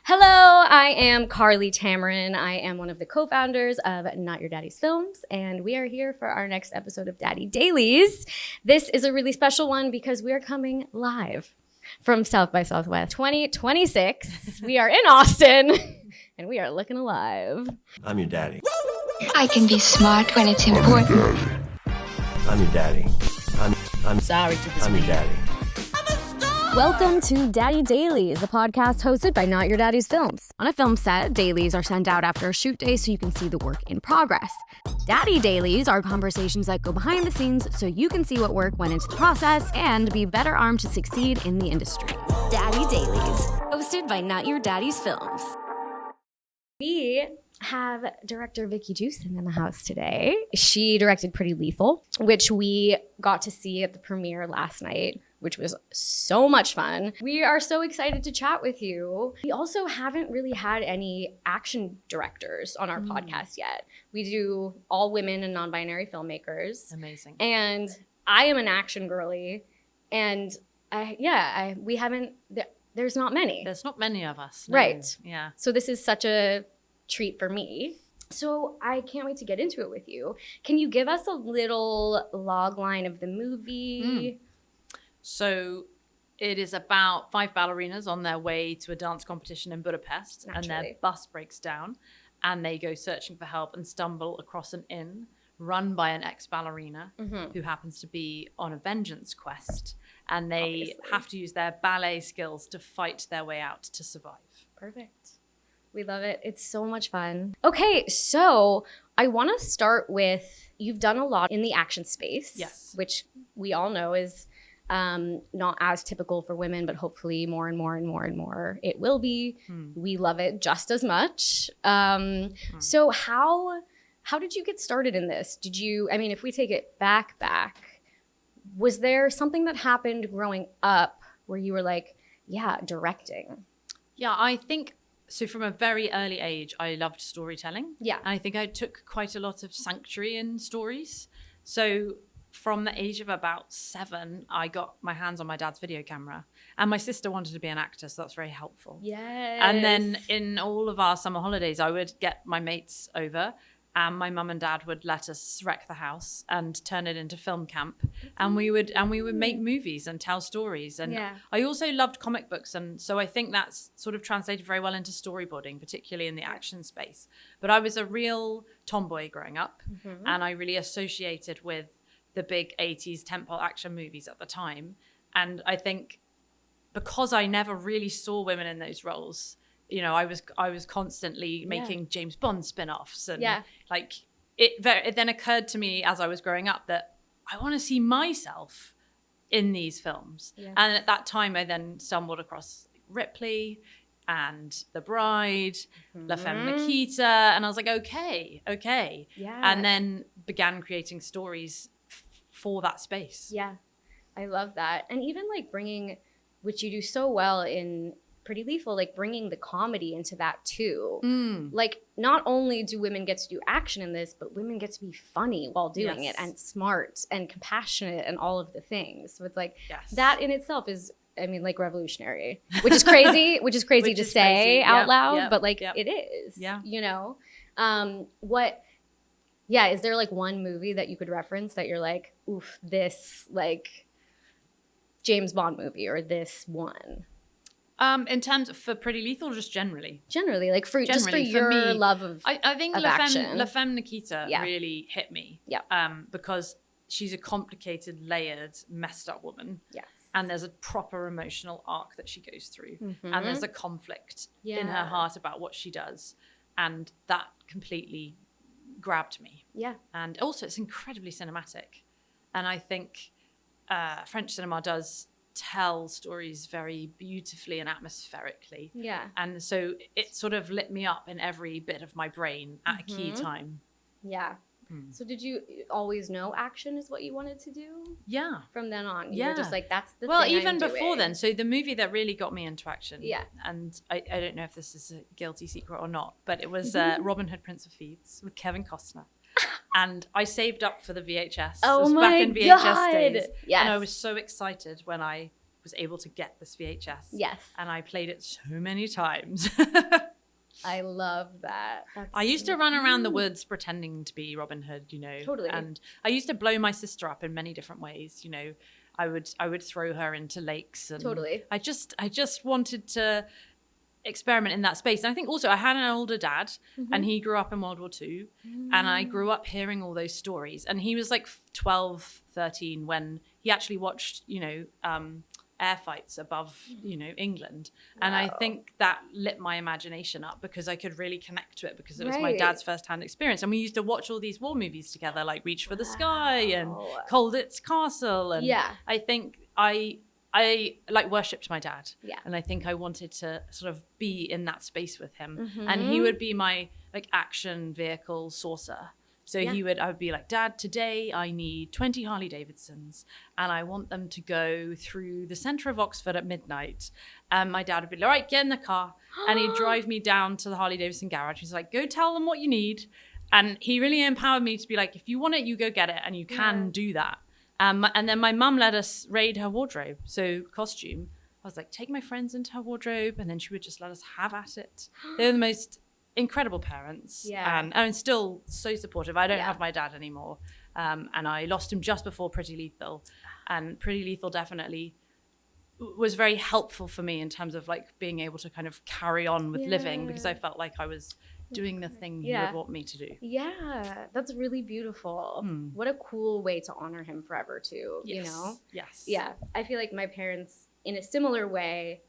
Hello, I am Carly Tamarin. I am one of the co-founders of Not Your Daddy's Films, and we are here for our next episode of Daddy Dailies. This is a really special one because we are coming live from South by Southwest 2026. We are in Austin, and we are looking alive. I'm your daddy. I can be smart when it's important. I'm your daddy. I'm sorry to this I'm your daddy. Welcome to Daddy Dailies, a podcast hosted by Not Your Daddy's Films. On a film set, dailies are sent out after a shoot day so you can see the work in progress. Daddy Dailies are conversations that go behind the scenes so you can see what work went into the process and be better armed to succeed in the industry. Daddy Dailies, hosted by Not Your Daddy's Films. We have director Vicky Jewson in the house today. She directed Pretty Lethal, which we got to see at the premiere last night, which was so much fun. We are so excited to chat with you. We also haven't really had any action directors on our podcast yet. We do all women and non-binary filmmakers. Amazing. And I am an action girly, and we haven't, there's not many. There's not many of us. No. Right. Yeah. So this is such a treat for me. So I can't wait to get into it with you. Can you give us a little log line of the movie? So it is about 5 ballerinas on their way to a dance competition in Budapest. Naturally. And their bus breaks down and they go searching for help and stumble across an inn run by an ex-ballerina who happens to be on a vengeance quest. And they have to use their ballet skills to fight their way out to survive. Perfect. We love it. It's so much fun. Okay, so I want to start with, you've done a lot in the action space. Yes. Which we all know is not as typical for women, but hopefully more and more and more and more it will be. We love it just as much. So how did you get started in this? If we take it back, was there something that happened growing up where you were like, yeah, directing? Yeah, I think so. From a very early age, I loved storytelling. Yeah. And I think I took quite a lot of sanctuary in stories. So from the age of about 7, I got my hands on my dad's video camera. And my sister wanted to be an actor, so that's very helpful. Yes. And then in all of our summer holidays, I would get my mates over and my mum and dad would let us wreck the house and turn it into film camp. And we would make movies and tell stories. And I also loved comic books. And so I think that's sort of translated very well into storyboarding, particularly in the action space. But I was a real tomboy growing up. And I really associated with the big 80s tentpole action movies at the time. And I think because I never really saw women in those roles, you know, I was constantly making James Bond spin-offs. And it then occurred to me as I was growing up that I want to see myself in these films. Yes. And at that time, I then stumbled across Ripley and The Bride, La Femme Nikita. And I was like, okay. Yeah. And then began creating stories for that space. Yeah, I love that. And even like bringing, which you do so well in Pretty Lethal, like bringing the comedy into that too. Like not only do women get to do action in this, but women get to be funny while doing it and smart and compassionate and all of the things. So it's like that in itself is, like revolutionary, which is crazy, which is crazy to say out loud, but like it is, you know? Is there like one movie that you could reference that you're like, oof, this like James Bond movie or this one? In terms of for Pretty Lethal, or just generally? Generally, like for your me, love of I think action. La Femme Nikita really hit me. Yeah. Because she's a complicated, layered, messed up woman. Yes. And there's a proper emotional arc that she goes through. And there's a conflict in her heart about what she does. And that completely grabbed me. Yeah. And also it's incredibly cinematic. And I think French cinema does tell stories very beautifully and atmospherically. Yeah. And so it sort of lit me up in every bit of my brain at a key time. Yeah. So did you always know action is what you wanted to do? Yeah. From then on, you were just like, that's the thing Well, even I'm before doing. then. So the movie that really got me into action. Yeah. And I don't know if this is a guilty secret or not, but it was Robin Hood, Prince of Thieves with Kevin Costner. And I saved up for the VHS. Oh it was my back in VHS God. days. Yes. And I was so excited when I was able to get this VHS. Yes. And I played it so many times. I love that. I used to run around the woods pretending to be Robin Hood, Totally. And I used to blow my sister up in many different ways. I would throw her into lakes, and Totally. I just wanted to experiment in that space. And I think also I had an older dad, and he grew up in World War II, and I grew up hearing all those stories. And he was like 12, 13 when he actually watched, air fights above, England. And I think that lit my imagination up because I could really connect to it because it was my dad's firsthand experience. And we used to watch all these war movies together, like Reach for the Sky and Colditz Castle. And I think I like worshipped my dad. Yeah. And I think I wanted to sort of be in that space with him. And he would be my like action vehicle sourcer. So I would be like, Dad, today I need 20 Harley Davidsons and I want them to go through the center of Oxford at midnight. And my dad would be like, all right, get in the car. And he'd drive me down to the Harley Davidson garage. He's like, go tell them what you need. And he really empowered me to be like, if you want it, you go get it. And you can do that. And then my mum let us raid her wardrobe. So costume. I was like, take my friends into her wardrobe. And then she would just let us have at it. They were the most incredible parents. Yeah. And I'm still so supportive. I don't have my dad anymore. And I lost him just before Pretty Lethal. And Pretty Lethal definitely was very helpful for me in terms of like being able to kind of carry on with living because I felt like I was doing the thing he would want me to do. Yeah, that's really beautiful. What a cool way to honor him forever too, Yes. Yeah, I feel like my parents, in a similar way,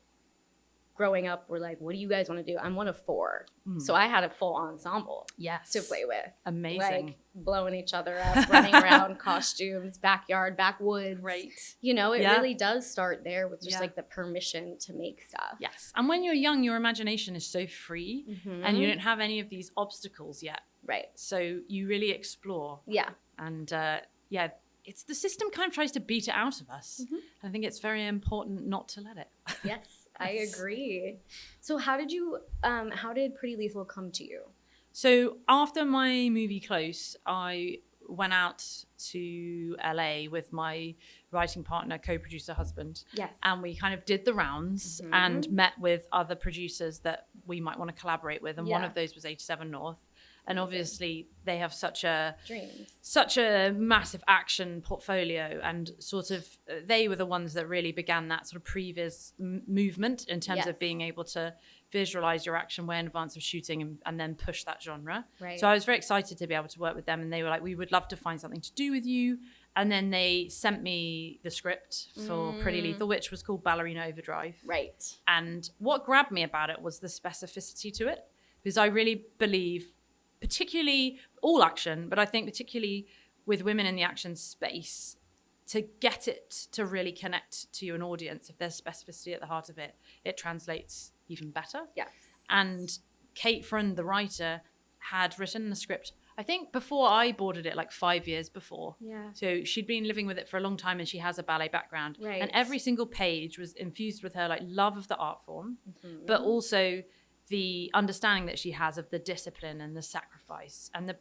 growing up, were like, what do you guys want to do? I'm one of 4. So I had a full ensemble to play with. Amazing. Like blowing each other up, running around, costumes, backyard, backwoods. Right. It really does start there with just like the permission to make stuff. Yes. And when you're young, your imagination is so free and you don't have any of these obstacles yet. Right. So you really explore. Yeah. And it's the system kind of tries to beat it out of us. I think it's very important not to let it. Yes. I agree. So how did Pretty Lethal come to you? So after my movie Close, I went out to LA with my writing partner, co-producer husband. Yes. And we kind of did the rounds and met with other producers that we might want to collaborate with. And one of those was 87 North. And obviously they have such a massive action portfolio, and sort of they were the ones that really began that sort of previs movement in terms of being able to visualize your action way in advance of shooting and then push that genre. Right. So I was very excited to be able to work with them, and they were like, we would love to find something to do with you. And then they sent me the script for Pretty Lethal, which was called Ballerina Overdrive. Right. And what grabbed me about it was the specificity to it, because I really believe, particularly all action, but I think particularly with women in the action space, to get it to really connect to an audience, if there's specificity at the heart of it, it translates even better. Yes. And Kate Frund, the writer, had written the script, I think before I boarded it, like 5 years before. Yeah. So she'd been living with it for a long time, and she has a ballet background. Right. And every single page was infused with her like love of the art form, but also the understanding that she has of the discipline and the sacrifice and the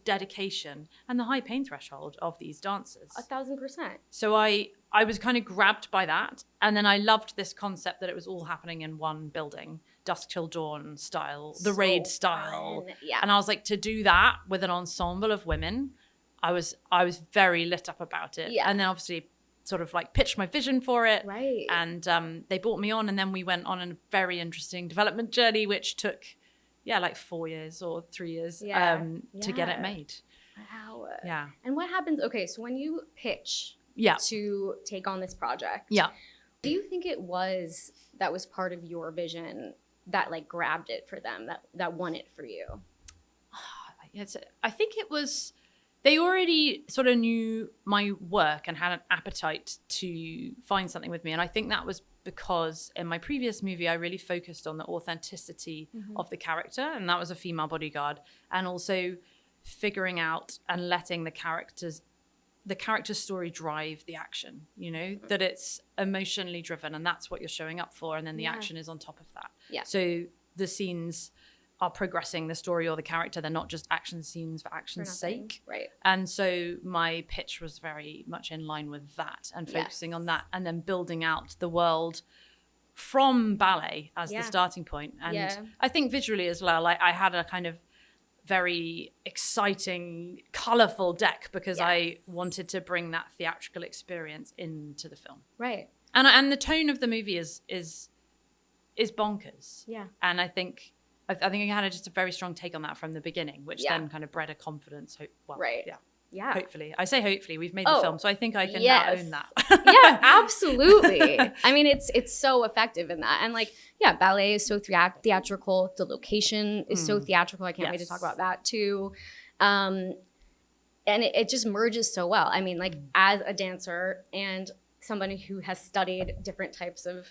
dedication and the high pain threshold of these dancers. 1,000%. So I was kind of grabbed by that. And then I loved this concept that it was all happening in one building, Dusk Till Dawn style, the raid style. Yeah. And I was like, to do that with an ensemble of women, I was very lit up about it. Yeah. And then obviously sort of like pitched my vision for it. Right. And they brought me on, and then we went on a very interesting development journey, which took, like 4 years or 3 years to get it made. Wow. Yeah. And what happens, so when you pitch to take on this project, do you think it was part of your vision that like grabbed it for them, that won it for you? I think it was, they already sort of knew my work and had an appetite to find something with me. And I think that was because in my previous movie, I really focused on the authenticity of the character. And that was a female bodyguard. And also figuring out and letting the character's story drive the action, that it's emotionally driven, and that's what you're showing up for. And then the action is on top of that. Yeah. So the scenes are progressing the story or the character. They're not just action scenes for action's sake. Right. And so my pitch was very much in line with that and focusing on that and then building out the world from ballet as the starting point. And I think visually as well, I had a kind of very exciting, colorful deck because I wanted to bring that theatrical experience into the film. Right. And the tone of the movie is bonkers. Yeah. And I think I had just a very strong take on that from the beginning, which then kind of bred a confidence. Right. Yeah. Yeah. Hopefully. I say hopefully. We've made the film, so I think I can now own that. Yeah, absolutely. I mean, it's so effective in that. And like, ballet is so theatrical. The location is so theatrical. I can't wait to talk about that too. And it just merges so well. I mean, like as a dancer and somebody who has studied different types of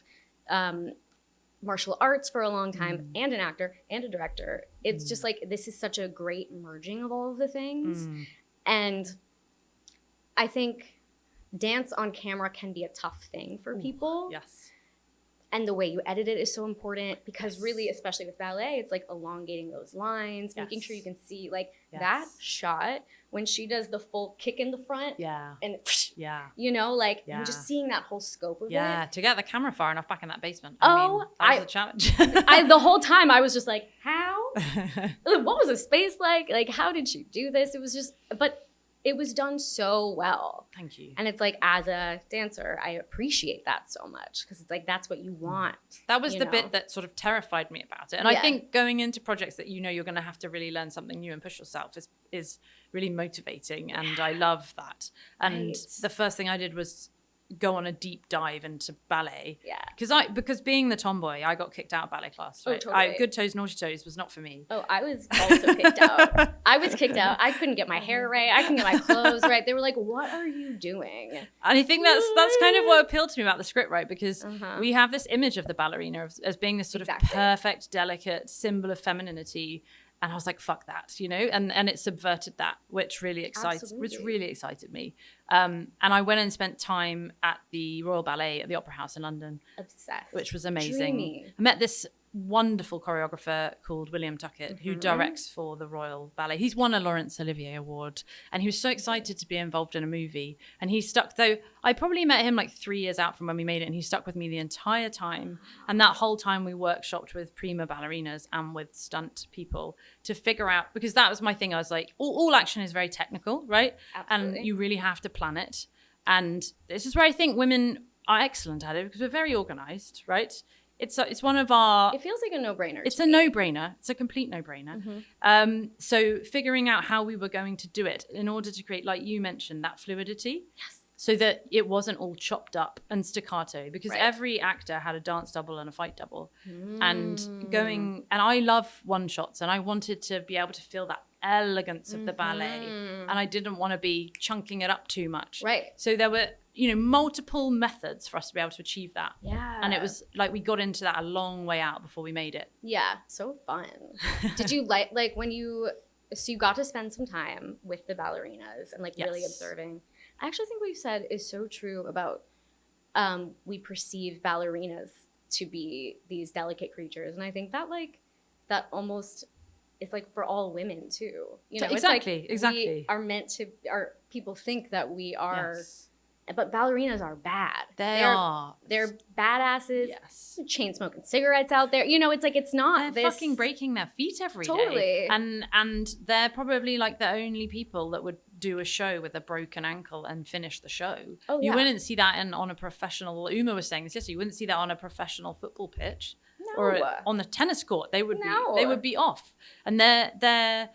martial arts for a long time and an actor and a director, it's just like, this is such a great merging of all of the things. And I think dance on camera can be a tough thing for people. Yes. And the way you edit it is so important because really, especially with ballet, it's like elongating those lines, making sure you can see like that shot when she does the full kick in the front. Yeah. And you know, like and just seeing that whole scope of it. To get the camera far enough back in that basement. That was a challenge. The whole time I was just like, how? What was the space like? Like, how did she do this? It was just, but it was done so well. Thank you. And it's like, as a dancer, I appreciate that so much because it's like, that's what you want. That was the bit that sort of terrified me about it. And I think going into projects that you're going to have to really learn something new and push yourself is really motivating. And I love that. And the first thing I did was go on a deep dive into ballet. Yeah. Because being the tomboy, I got kicked out of ballet class. Right? Oh, totally. Good toes, naughty toes was not for me. Oh, I was also kicked out. I was kicked out. I couldn't get my hair right. I couldn't get my clothes right. They were like, what are you doing? And I think that's kind of what appealed to me about the script, right? Because we have this image of the ballerina as being this sort of perfect, delicate symbol of femininity. And I was like, fuck that, you know? And it subverted that, which really excited me. And I went and spent time at the Royal Ballet at the Opera House in London. Obsessed. Which was amazing. Dreamy. I met this wonderful choreographer called William Tuckett, who directs for the Royal Ballet. He's won a Laurence Olivier Award, and he was so excited to be involved in a movie. And he stuck, though I probably met him like 3 years out from when we made it, and he stuck with me the entire time. And that whole time we workshopped with prima ballerinas and with stunt people to figure out, because that was my thing. I was like, all action is very technical, right? Absolutely. And you really have to plan it. And this is where I think women are excellent at it because we're very organized, right? It's one of our... It feels like a no-brainer. It's a no-brainer. It's a complete no-brainer. So figuring out how we were going to do it in order to create, like you mentioned, that fluidity. Yes. So that it wasn't all chopped up and staccato because every actor had a dance double and a fight double. And I love one-shots and I wanted to be able to feel that elegance of the ballet. And I didn't want to be chunking it up too much. Right. So there were... multiple methods for us to be able to achieve that. Yeah. And it was like we got into that a long way out before we made it. Yeah. So fun. Did you like when so you got to spend some time with the ballerinas and really observing. I actually think what you said is so true about we perceive ballerinas to be these delicate creatures. And I think that that almost it's like for all women too. You know, exactly. We are meant to people think that we are but ballerinas are bad. They're badasses. Yes. Chain smoking cigarettes out there. You know, it's like it's not they're fucking breaking their feet every day. Totally. And they're probably like the only people that would do a show with a broken ankle and finish the show. Oh, you wouldn't see that on a professional. Uma was saying this yesterday. You wouldn't see that on a professional football pitch or on the tennis court. They would be off. And they're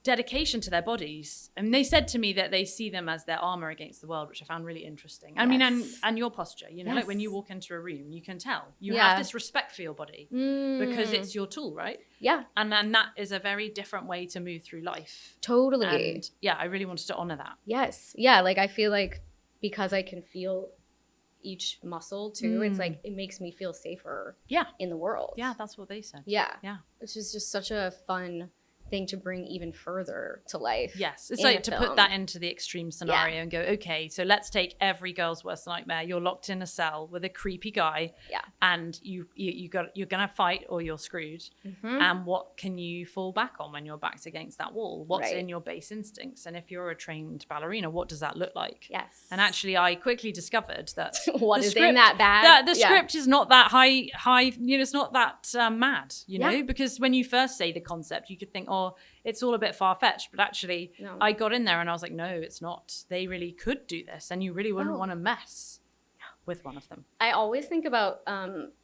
dedication to their bodies. And they said to me that they see them as their armor against the world, which I found really interesting. I mean, and your posture, like when you walk into a room, you can tell you have this respect for your body because it's your tool, right? Yeah. And that is a very different way to move through life. Totally. And I really wanted to honor that. Yes. Yeah. Like I feel like because I can feel each muscle too, it's like it makes me feel safer in the world. Yeah, that's what they said. Yeah. Yeah. Which is just such a fun thing to bring even further to life. Yes, it's in like a to film. put that into the extreme scenario and go, okay, so let's take every girl's worst nightmare. You're locked in a cell with a creepy guy, and you're gonna fight or you're screwed. And what can you fall back on when your back's against that wall? What's in your base instincts? And if you're a trained ballerina, what does that look like? Yes. And actually, I quickly discovered that what is in that bag? The script is not that high. It's not that mad. Because when you first say the concept, you could think, oh, it's all a bit far-fetched, but actually I got in there and I was like, no, it's not. They really could do this, and you really wouldn't want to mess with one of them. I always think about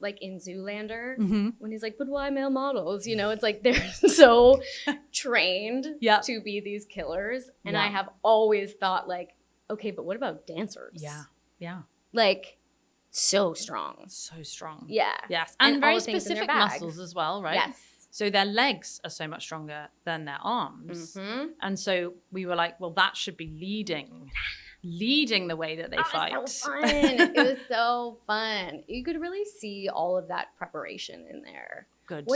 like in Zoolander when he's like, but why male models? It's like they're so trained to be these killers, and I have always thought like, okay, but what about dancers? Yeah. Like so strong. Yeah. Yes, and very specific muscles as well, right? Yes. So their legs are so much stronger than their arms. And so we were like, well, that should be leading the way that they fight. It was so fun. It was so fun. You could really see all of that preparation in there. Good.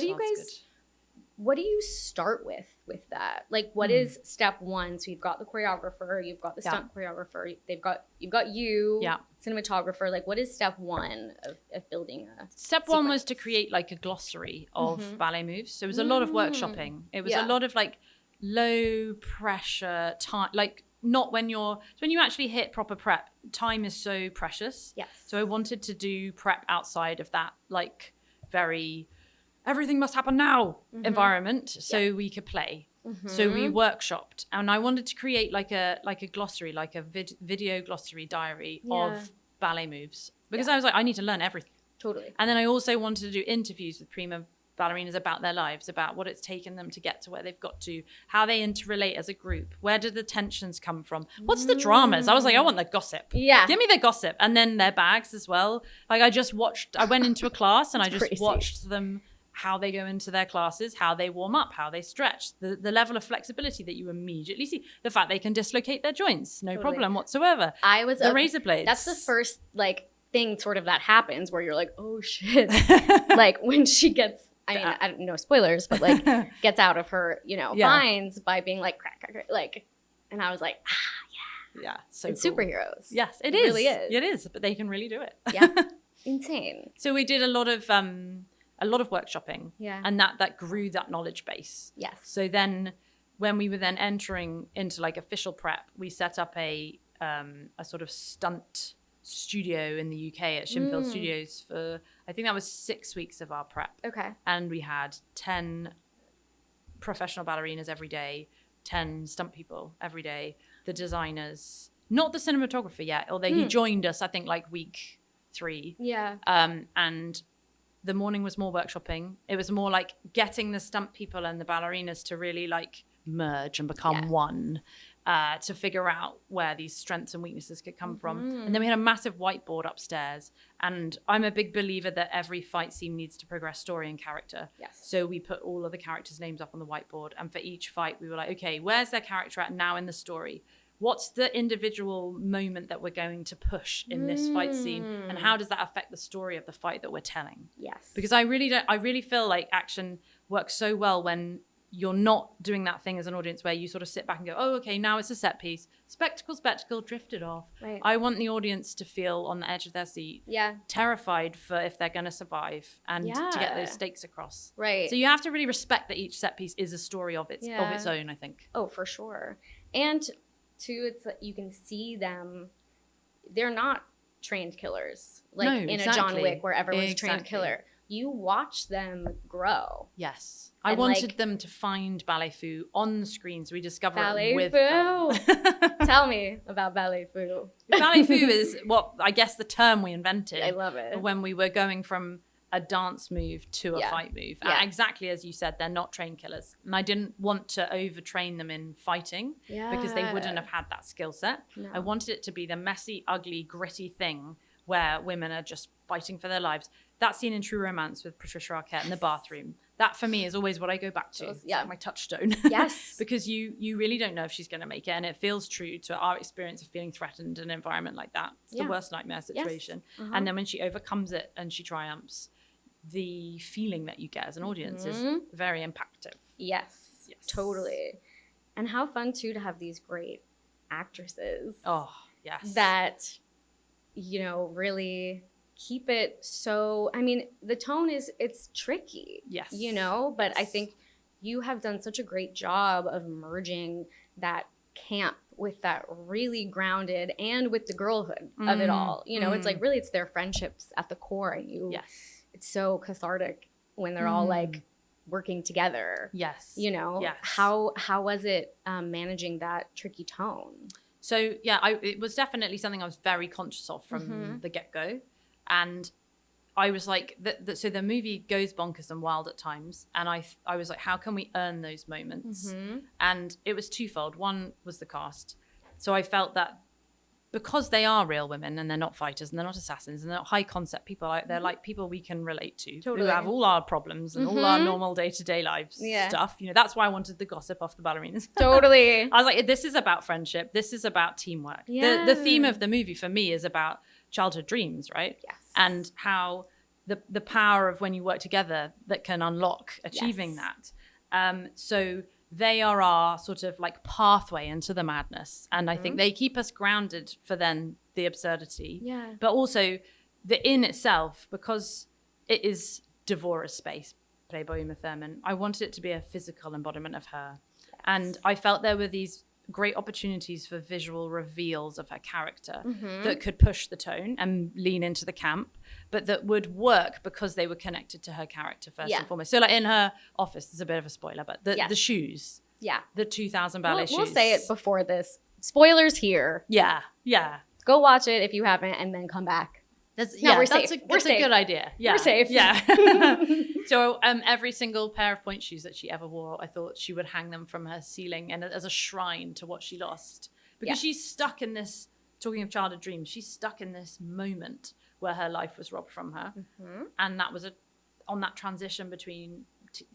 What do you start with that? Like, what is step one? So you've got the choreographer, you've got the stunt choreographer, you've got you, cinematographer. Like, what is step one of building a Step one was to create like a glossary of ballet moves. So it was a lot of workshopping. It was a lot of like low pressure time, like not when you actually hit proper prep, time is so precious. Yes. So I wanted to do prep outside of that, like very everything must happen now environment, so we could play. So we workshopped, and I wanted to create like a glossary, like a video glossary diary of ballet moves, because I was like, I need to learn everything. Totally. And then I also wanted to do interviews with prima ballerinas about their lives, about what it's taken them to get to where they've got to, how they interrelate as a group, where do the tensions come from, what's the dramas. I was like, I want the gossip. Give me the gossip. And then their bags as well. Like I went into a class and I just watched them, how they go into their classes, how they warm up, how they stretch, the level of flexibility that you immediately see, the fact they can dislocate their joints, no problem whatsoever. The razor blades. That's the first like thing sort of that happens where you're like, oh shit. Like when she gets, I mean, I don't know spoilers, but like gets out of her, binds by being like crack, like, and I was like, yeah, so it's cool. Superheroes. Yes, it really is. It is, but they can really do it. Yeah, insane. So we did a lot of workshopping, and that grew that knowledge base. Yes. So then, when we were then entering into like official prep, we set up a sort of stunt studio in the UK at Film Studios for, I think that was 6 weeks of our prep. Okay. And we had 10 professional ballerinas every day, 10 stunt people every day, the designers, not the cinematographer yet, although he joined us, I think, like week 3. Yeah. And the morning was more workshopping. It was more like getting the stunt people and the ballerinas to really like merge and become one, to figure out where these strengths and weaknesses could come from. And then we had a massive whiteboard upstairs. And I'm a big believer that every fight scene needs to progress story and character. Yes. So we put all of the characters' names up on the whiteboard. And for each fight, we were like, okay, where's their character at now in the story? What's the individual moment that we're going to push in this fight scene? And how does that affect the story of the fight that we're telling? Yes. Because I really feel like action works so well when you're not doing that thing as an audience where you sort of sit back and go, oh, okay, now it's a set piece. Spectacle drifted off. Right. I want the audience to feel on the edge of their seat, terrified for if they're going to survive and to get those stakes across. Right. So you have to really respect that each set piece is a story of its own, I think. Oh, for sure. And too, it's like you can see them, they're not trained killers. Like in a John Wick where everyone's trained killer. You watch them grow. Yes. I wanted them to find ballet foo on the screen, so we discover ballet it with foo. Tell me about ballet foo. Ballet foo is what, I guess, the term we invented. I love it. When we were going from a dance move to a fight move. Exactly as you said, they're not trained killers. And I didn't want to overtrain them in fighting because they wouldn't have had that skill set. No. I wanted it to be the messy, ugly, gritty thing where women are just fighting for their lives. That scene in True Romance with Patricia Arquette in the bathroom, that for me is always what I go back to. It's like my touchstone. Yes. Because you really don't know if she's going to make it. And it feels true to our experience of feeling threatened in an environment like that. It's the worst nightmare situation. Yes. And then when she overcomes it and she triumphs, the feeling that you get as an audience is very impactful. Yes. Totally. And how fun too to have these great actresses. Oh, yes. That, really keep it so, I mean, the tone it's tricky. Yes. But I think you have done such a great job of merging that camp with that really grounded and with the girlhood of it all. It's like really it's their friendships at the core, and it's so cathartic when they're all like working together. Yes. Yes. How was it managing that tricky tone? So it was definitely something I was very conscious of from the get-go. And I was like, so the movie goes bonkers and wild at times. And I was like, how can we earn those moments? And it was twofold. One was the cast. So I felt that because they are real women and they're not fighters and they're not assassins and they're not high concept people, they're like people we can relate to, who have all our problems and all our normal day-to-day lives stuff. That's why I wanted the gossip off the ballerinas. Totally. I was like, this is about friendship. This is about teamwork. Yeah. The theme of the movie for me is about childhood dreams, right? Yes. And how the power of when you work together that can unlock achieving that. So they are our sort of like pathway into the madness. And I think they keep us grounded for then the absurdity. Yeah. But also the inn itself, because it is Devorah's space, played by Uma Thurman, I wanted it to be a physical embodiment of her. Yes. And I felt there were these great opportunities for visual reveals of her character that could push the tone and lean into the camp, but that would work because they were connected to her character first and foremost. So like in her office, there's a bit of a spoiler, but the shoes, the 2000 ballet shoes. We'll say it before this. Spoilers here. Yeah. Go watch it if you haven't, and then come back. We're safe. That's a good idea. Yeah. We're safe. Yeah. So every single pair of point shoes that she ever wore, I thought she would hang them from her ceiling and as a shrine to what she lost. Because she's stuck in this, talking of childhood dreams, she's stuck in this moment where her life was robbed from her. And that was on that transition between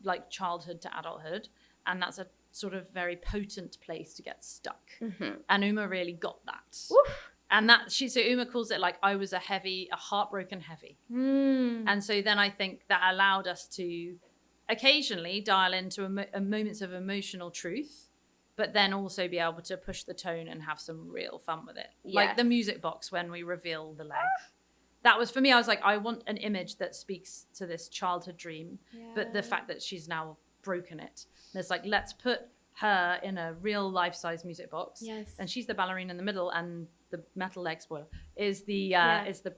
like childhood to adulthood. And that's a sort of very potent place to get stuck. And Uma really got that. Oof. And so Uma calls it like, I was a heartbroken heavy. And so then I think that allowed us to occasionally dial into moments of emotional truth, but then also be able to push the tone and have some real fun with it. Yes. Like the music box when we reveal the leg. That was, for me, I was like, I want an image that speaks to this childhood dream, but the fact that she's now broken it. And it's like, let's put her in a real life-size music box. Yes. And she's the ballerina in the middle, and the metal leg, spoiler, is the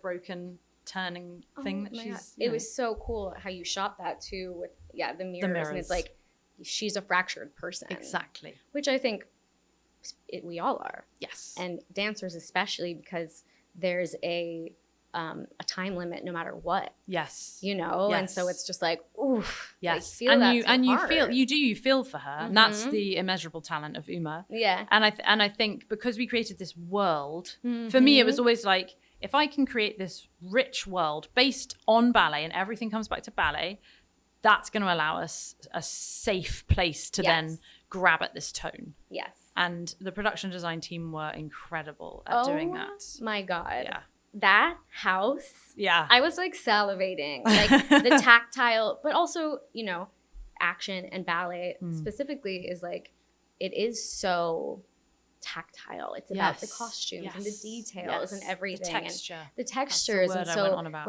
broken turning thing that she's. It was so cool how you shot that too with the mirrors. And it's like she's a fractured person. Exactly. Which I think we all are. Yes. And dancers especially, because there's a time limit no matter what. Yes. Yes. And so it's just like, oof. Yes. You feel for her. And that's the immeasurable talent of Uma. Yeah. And I think because we created this world, for me it was always like, if I can create this rich world based on ballet and everything comes back to ballet, that's going to allow us a safe place to then grab at this tone. Yes. And the production design team were incredible at doing that. My God. Yeah. That house. Yeah. I was like salivating. Like the tactile, but also, action and ballet specifically is like, it is so tactile. It's about the costumes and the details and everything. The texture. And the textures. That's the word and so I went on about.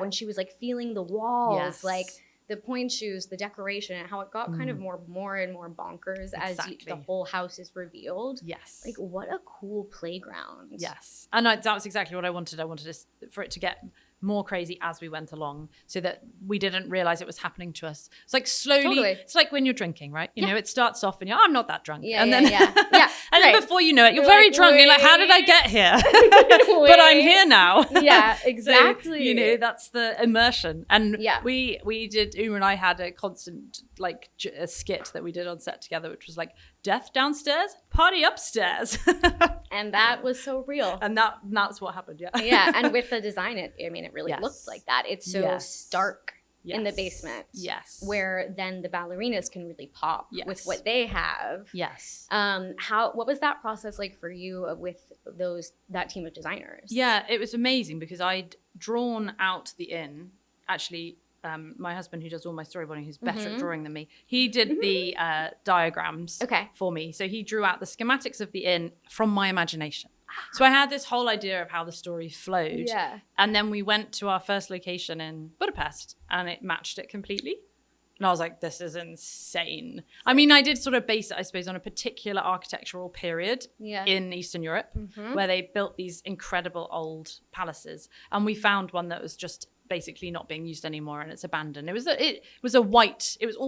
when she was like feeling the walls, like the point shoes, the decoration, and how it got kind of more and more bonkers as the whole house is revealed. Yes. Like, what a cool playground. Yes. And that was exactly what I wanted. I wanted for it to get more crazy as we went along so that we didn't realize it was happening to us. It's like slowly, it's like when you're drinking, right? You know, it starts off and I'm not that drunk. And then, and then before you know it, you're very drunk. You're like, how did I get here? But I'm here now. Yeah, exactly. So, that's the immersion. And we did, Uma and I had a constant like a skit that we did on set together, which was like, death downstairs, party upstairs. And that was so real. And that's what happened, Yeah, and with the design, it really looked like that. It's so stark in the basement. Yes. Where then the ballerinas can really pop with what they have. Yes. What was that process like for you with that team of designers? Yeah, it was amazing because I'd drawn out the inn actually my husband, who does all my storyboarding, who's better at drawing than me, he did the diagrams for me. So he drew out the schematics of the inn from my imagination. So I had this whole idea of how the story flowed. Yeah. And then we went to our first location in Budapest and it matched it completely. And I was like, this is insane. I mean, I did sort of base it, I suppose, on a particular architectural period in Eastern Europe where they built these incredible old palaces. And we found one that was just basically not being used anymore and it's abandoned. It was all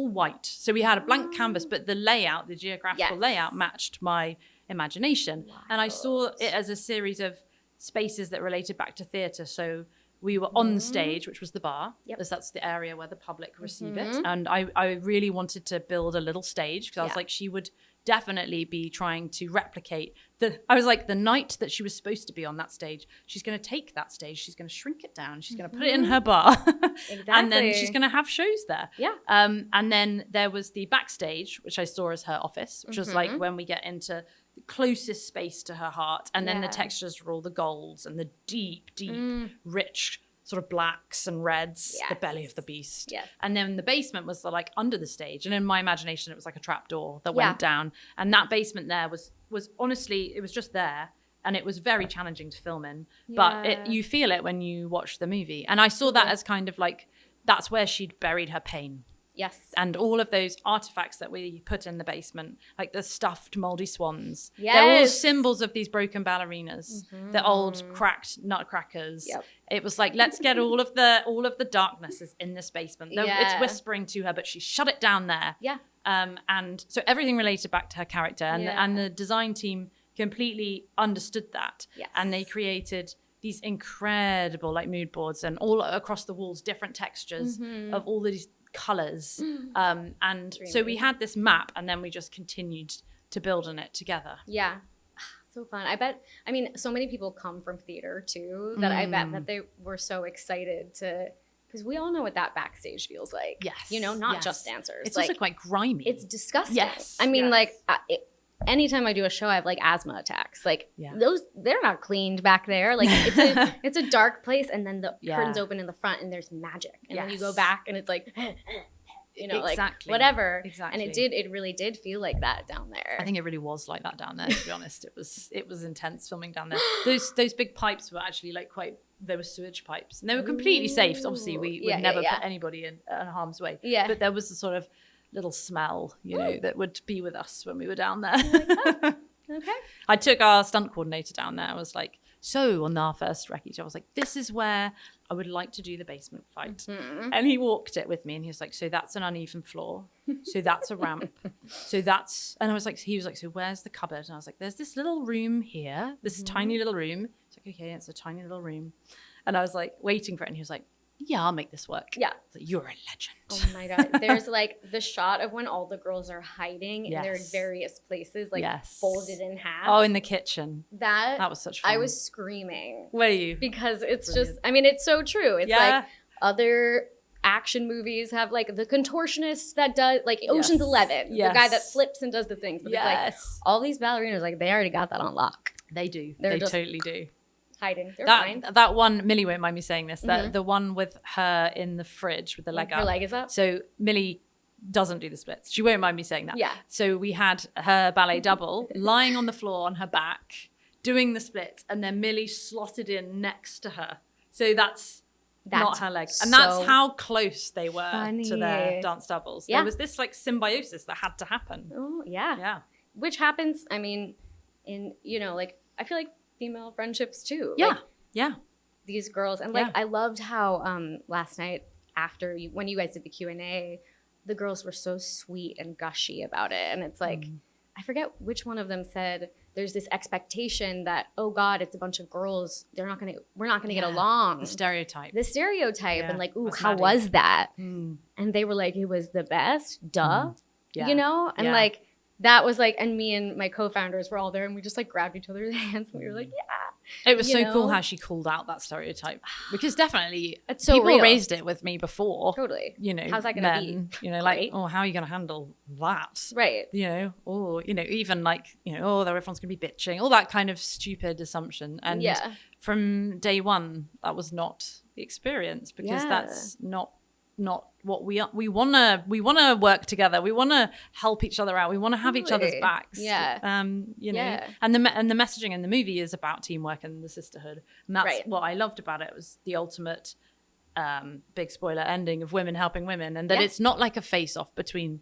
white. So we had a blank canvas, but the layout, the geographical layout matched my imagination. Wow. And I saw it as a series of spaces that related back to theatre. So we were on stage, which was the bar, because that's the area where the public receive it. And I really wanted to build a little stage because I was like, she would definitely be trying to replicate I was like, the night that she was supposed to be on that stage, she's going to take that stage, she's going to shrink it down, she's going to put it in her bar, and then she's going to have shows there. And then there was the backstage, which I saw as her office, which was like when we get into the closest space to her heart, and then the textures were all the golds and the deep, rich sort of blacks and reds, the belly of the beast. And then the basement was like under the stage. And in my imagination, it was like a trap door that went down. And that basement there was honestly, it was just there. And it was very challenging to film in. But you feel it when you watch the movie. And I saw that as kind of like, that's where she'd buried her pain. And all of those artifacts that we put in the basement, like the stuffed moldy swans, they're all symbols of these broken ballerinas, the old cracked nutcrackers. It was like, let's get all of the darknesses in this basement. It's whispering to her, but she shut it down there. And so everything related back to her character, and the design team completely understood that, and they created these incredible like mood boards and all across the walls, different textures of all these colors, and so we had this map, and then we just continued to build on it together. So fun. I mean, so many people come from theater too that I bet that they were so excited to, because we all know what that backstage feels like. You know, not just dancers. It's like, also quite grimy. It's disgusting. I mean, like anytime I do a show, I have like asthma attacks. Like those, they're not cleaned back there. Like it's a dark place, and then the curtains open in the front, and there's magic, and then you go back, and it's like, you know, like whatever. And it really did feel like that down there. I think it really was like that down there. To be honest, it was intense filming down there. Those big pipes were actually like they were sewage pipes, and they were completely safe. So obviously, we would never put anybody in harm's way. But there was a sort of little smell, you know, that would be with us when we were down there. Okay. I took our stunt coordinator down there. I was like, so on our first recce, I was like, this is where I would like to do the basement fight. And he walked it with me, and he was like, so that's an uneven floor. So that's a ramp. So that's, and I was like, he was like, so where's the cupboard? And I was like, there's this little room here, this tiny little room. It's like, okay, it's a tiny little room. And I was like waiting for it, and he was like, yeah, I'll make this work. Like, you're a legend. Oh my God. There's like the shot of when all the girls are hiding in their various places, like folded in half. Oh, in the kitchen. That was such fun. I was screaming. Were you? Because it's just, I mean, it's so true. It's like other action movies have like the contortionist that does, like Ocean's 11, the guy that flips and does the things. But it's like all these ballerinas, like they already got that on lock. They do. They totally do. Hiding. They're fine. That one, Millie won't mind me saying this, that the one with her in the fridge with the leg up. Her leg is up. So Millie doesn't do the splits. She won't mind me saying that. So we had her ballet double lying on the floor on her back, doing the splits, and then Millie slotted in next to her. So that's not her leg. And that's how close they were to their dance doubles. There was this like symbiosis that had to happen. Oh, yeah. Which happens, I mean, in, you know, like, I feel like female friendships too. These girls, and like I loved how last night after when you guys did the Q&A, the girls were so sweet and gushy about it, and it's like I forget which one of them said there's this expectation that, oh God, it's a bunch of girls, we're not gonna get along. The stereotype, and like, ooh, how was that? And they were like, it was the best, you know, and like. That was like, and me and my co-founders were all there, and we just like grabbed each other's hands, and we were like, yeah. It was so cool how she called out that stereotype, because definitely it's so people real. Raised it with me before. Totally. You know, how's that going to be? You know, like, oh, how are you going to handle that? Right. You know, or, you know, even like, you know, oh, everyone's going to be bitching, all that kind of stupid assumption. And from day one, that was not the experience, because that's not not what we are. We wanna work together. We wanna help each other out. We wanna have each other's backs. Yeah. You know, and the messaging in the movie is about teamwork and the sisterhood, and that's what I loved about it. It was the ultimate big spoiler ending of women helping women, and that it's not like a face-off between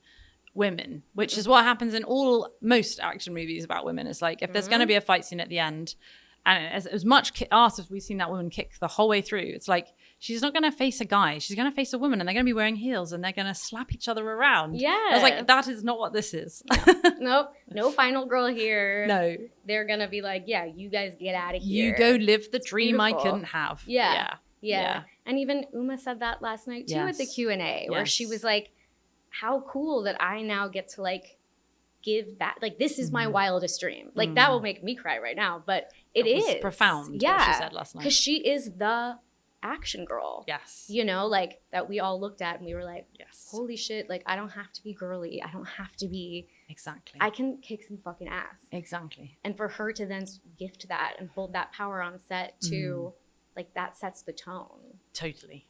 women, which is what happens in most action movies about women. It's like if there's going to be a fight scene at the end, and as much ass as we've seen that woman kick the whole way through, it's like she's not going to face a guy, she's going to face a woman, and they're going to be wearing heels and they're going to slap each other around. I was like, that is not what this is. Nope, no final girl here. No, they're going to be like, yeah, you guys get out of here, you go live the dream beautiful. I couldn't have. Yeah. And even Uma said that last night too at the Q&A, where she was like, how cool that I now get to like give back. Like, this is my wildest dream. Like, that will make me cry right now, but it is profound. Yeah. What she said last night. Because she is the action girl. Yes. You know, like that we all looked at and we were like, yes, holy shit. Like, I don't have to be girly. I don't have to be. Exactly. I can kick some fucking ass. Exactly. And for her to then gift that and hold that power on set to like, that sets the tone. Totally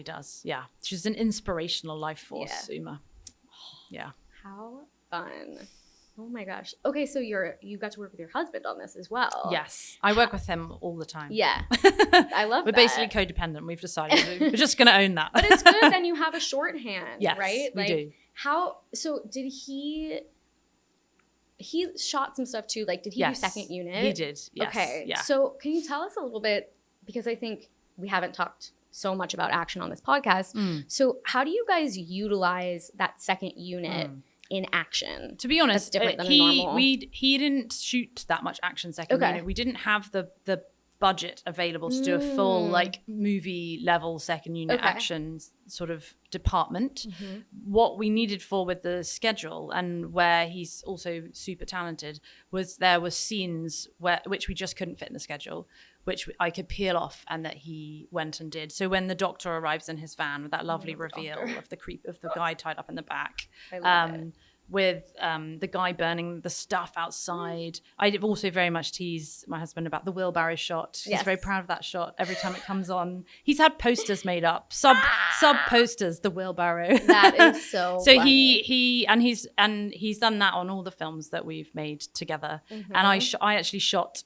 does. Yeah. She's an inspirational life force, Uma. Yeah. How fun. Oh my gosh. Okay, so you got to work with your husband on this as well. Yes. I work with him all the time. Yeah. I love We're that. basically codependent. We've decided we're just going to own that. But it's good then you have a shorthand, right? We do. Did he shot some stuff too? Like, did he do second unit? He did. Yes. Okay. Yeah. So can you tell us a little bit, because I think we haven't talked so much about action on this podcast. So how do you guys utilize that second unit in action? To be honest, that's different than a normal. he didn't shoot that much action second unit. We didn't have the budget available to do a full like movie level second unit action sort of department. What we needed for with the schedule, and where he's also super talented, was there were scenes which we just couldn't fit in the schedule, which I could peel off, and that he went and did. So when the doctor arrives in his van with that lovely reveal of the guy tied up in the back, I love it. With the guy burning the stuff outside. I did also very much tease my husband about the wheelbarrow shot. He's very proud of that shot every time it comes on. He's had posters made up, sub posters, the wheelbarrow. That is so So funny. he's done that on all the films that we've made together. And I actually shot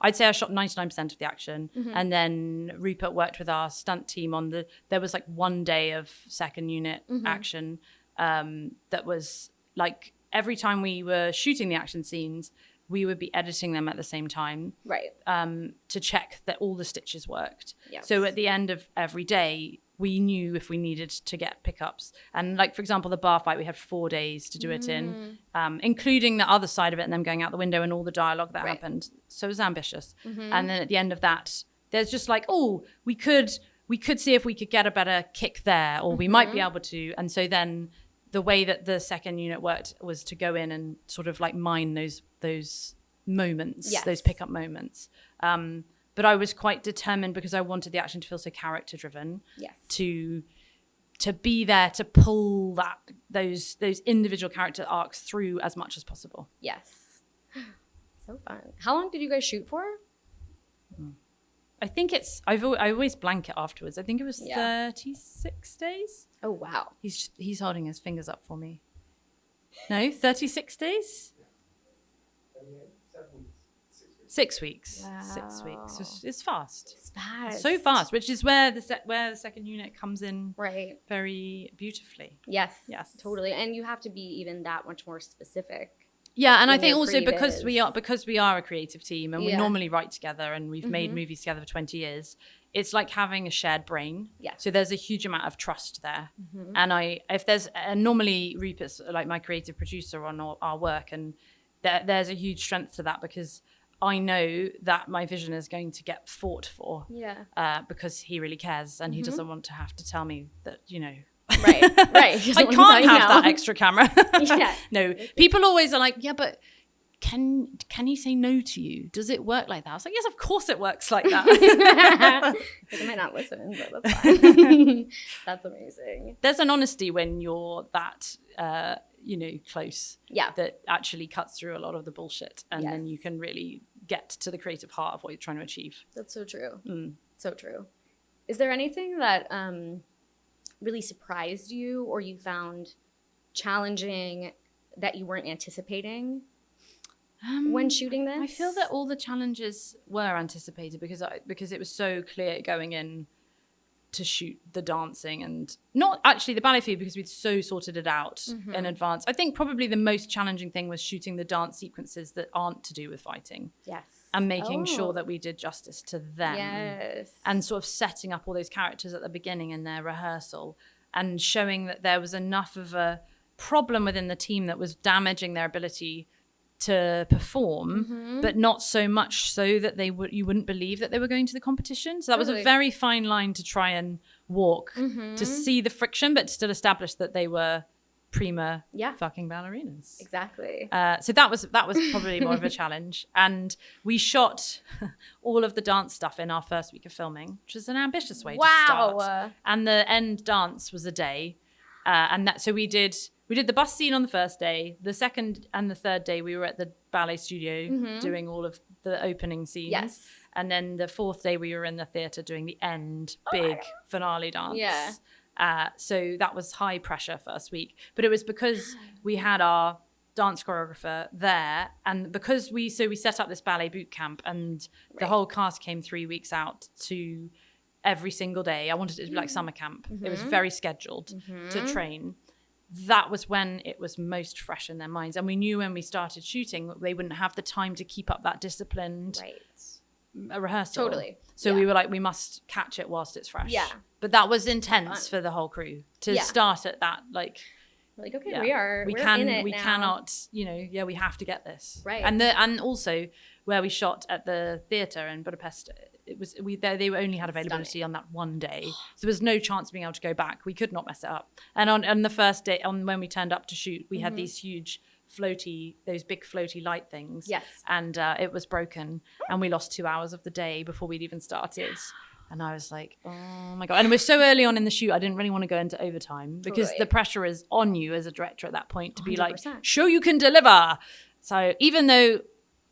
I'd say I shot 99% of the action. And then Rupert worked with our stunt team on there was like 1 day of second unit action. That was like every time we were shooting the action scenes, we would be editing them at the same time, right? To check that all the stitches worked. Yes. So at the end of every day, we knew if we needed to get pickups. And like, for example, the bar fight, we had 4 days to do it in, including the other side of it and them going out the window and all the dialogue that happened. So it was ambitious. And then at the end of that, there's just like, oh, we could see if we could get a better kick there, or we might be able to. And so then the way that the second unit worked was to go in and sort of like mine those moments, those pickup moments. But I was quite determined, because I wanted the action to feel so character driven. Yes. To be there to pull those individual character arcs through as much as possible. Yes. So fun. How long did you guys shoot for? I think I always blank it afterwards. I think it was 36 days. Oh, wow. He's holding his fingers up for me. No, 36 days? 6 weeks. Wow. 6 weeks. It's fast. It's fast. It's so fast, which is where the second unit comes in very beautifully. Yes. Totally. And you have to be even that much more specific. Yeah, and I think also because we are a creative team, and we normally write together, and we've made movies together for 20 years, it's like having a shared brain. Yeah. So there's a huge amount of trust there. And normally Rupert's like my creative producer on our work, and there's a huge strength to that, because I know that my vision is going to get fought for. Yeah. Because he really cares, and he doesn't want to have to tell me that, Right. I can't have that extra camera. No, people always are like, yeah, but can he say no to you? Does it work like that? I was like, yes, of course it works like that. I might not listen, but that's fine. That's amazing. There's an honesty when you're that, close. Yeah. That actually cuts through a lot of the bullshit, and then you can really get to the creative heart of what you're trying to achieve. That's so true. So true. Is there anything that really surprised you or you found challenging that you weren't anticipating when shooting this? I feel that all the challenges were anticipated because it was so clear going in to shoot the dancing, and not actually the ballet food because we'd so sorted it out in advance. I think probably the most challenging thing was shooting the dance sequences that aren't to do with fighting. Yes. And making sure that we did justice to them. Yes. And sort of setting up all those characters at the beginning in their rehearsal and showing that there was enough of a problem within the team that was damaging their ability to perform, but not so much so that you wouldn't believe that they were going to the competition. So that was a very fine line to try and walk, to see the friction, but still establish that they were prima fucking ballerinas. Exactly. So that was probably more of a challenge. And we shot all of the dance stuff in our first week of filming, which is an ambitious way to start. And the end dance was a day. So we did the bus scene on the first day. The second and the third day, we were at the ballet studio doing all of the opening scenes. Yes. And then the fourth day, we were in the theatre doing the end big finale dance. Yeah. So that was high pressure first week. But it was because we had our dance choreographer there. And because we set up this ballet boot camp and the whole cast came 3 weeks out to every single day. I wanted it to be like summer camp. It was very scheduled to train. That was when it was most fresh in their minds. And we knew when we started shooting, they wouldn't have the time to keep up that disciplined rehearsal. Totally. So we were like, we must catch it whilst it's fresh. Yeah. But that was intense for the whole crew to start at that, like, okay, we cannot, we have to get this. Right. And also where we shot at the theatre in Budapest, they only had availability on that one day. So there was no chance of being able to go back. We could not mess it up. And on the first day, when we turned up to shoot, we had these huge those big floaty light things. Yes. And it was broken. And we lost 2 hours of the day before we'd even started. And I was like, oh my God. And we're so early on in the shoot, I didn't really want to go into overtime because the pressure is on you as a director at that point to be 100%. Like, show you can deliver. So even though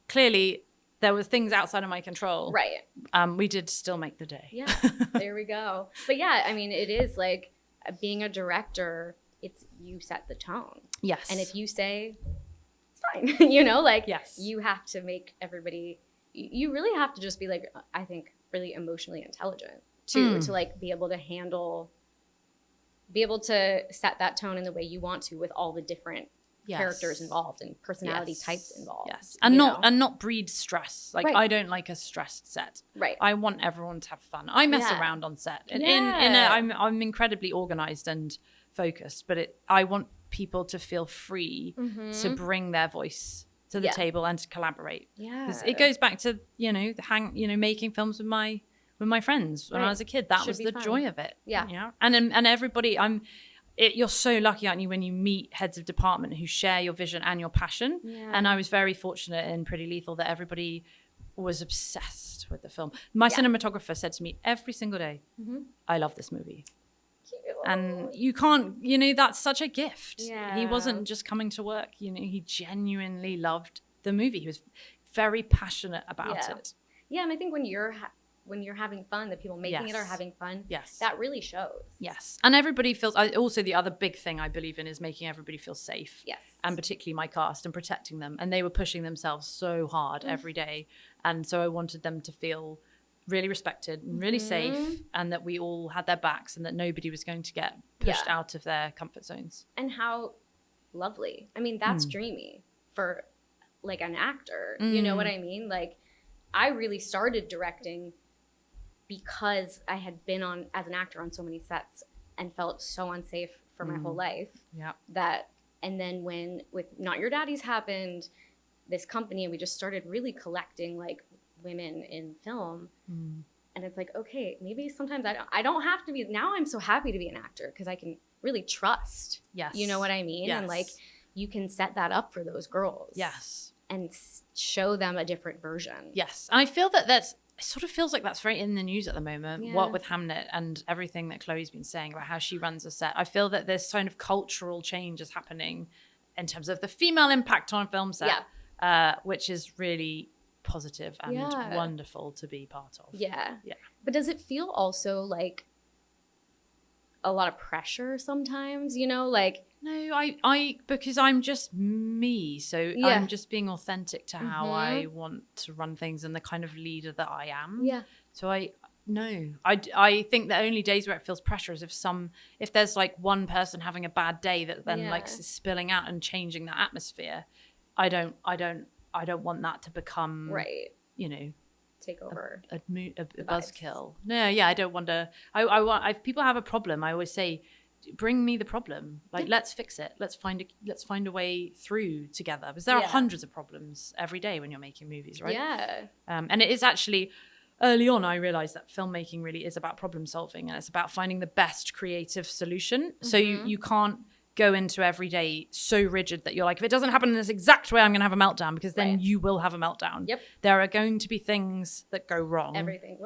clearly there was things outside of my control, we did still make the day. Yeah, there we go. But yeah, I mean, it is like being a director, it's you set the tone. Yes. And if you say, it's fine, you have to make everybody, you really have to just be like, I think, really emotionally intelligent to like be able to set that tone in the way you want to with all the different characters involved and personality types involved. Yes. And not breed stress. Like I don't like a stressed set. Right. I want everyone to have fun. I mess around on set. And I'm incredibly organized and focused, but I want people to feel free to bring their voice to the table and to collaborate. Yeah. Because it goes back to, making films with my friends when I was a kid. That was the joy of it. Yeah. And everybody, you're so lucky, aren't you, when you meet heads of department who share your vision and your passion. Yeah. And I was very fortunate in Pretty Lethal that everybody was obsessed with the film. My cinematographer said to me every single day, I love this movie. Cute. And you can't, that's such a gift. Yeah. He wasn't just coming to work, he genuinely loved the movie. He was very passionate about it. Yeah, and I think when you're having fun, the people making it are having fun. Yes. That really shows. Yes. And everybody feels, also the other big thing I believe in is making everybody feel safe. Yes. And particularly my cast and protecting them. And they were pushing themselves so hard every day. And so I wanted them to feel really respected and really safe, and that we all had their backs and that nobody was going to get pushed out of their comfort zones. And how lovely. I mean, that's dreamy for like an actor. You know what I mean? Like, I really started directing because I had been on as an actor on so many sets and felt so unsafe for my whole life. Yeah. And then when with Not Your Daddy's happened, this company, and we just started really collecting like women in film. And it's like, okay, maybe sometimes I don't have to be. Now I'm so happy to be an actor because I can really trust. Yes. You know what I mean? Yes. And like, you can set that up for those girls. Yes. And show them a different version. Yes. And I feel that it sort of feels like that's very in the news at the moment. Yeah. What with Hamnet and everything that Chloe's been saying about how she runs a set. I feel that this kind of cultural change is happening in terms of the female impact on a film set, which is really positive and wonderful to be part of. Yeah. Yeah. But does it feel also like a lot of pressure sometimes, you know, like? No, I because I'm just me, so I'm just being authentic to how I want to run things and the kind of leader that I am. Yeah. So I think the only days where it feels pressure is if there's like one person having a bad day that then like spilling out and changing the atmosphere. I don't want that to become you know, take over a buzzkill. No, I don't want to. I want. If people have a problem, I always say, bring me the problem. Like, let's fix it. Let's find a way through together. Because there are hundreds of problems every day when you're making movies, right? Yeah. And it is actually, early on, I realized that filmmaking really is about problem solving, and it's about finding the best creative solution. So you can't go into every day so rigid that you're like, if it doesn't happen in this exact way, I'm going to have a meltdown, because then you will have a meltdown. Yep. There are going to be things that go wrong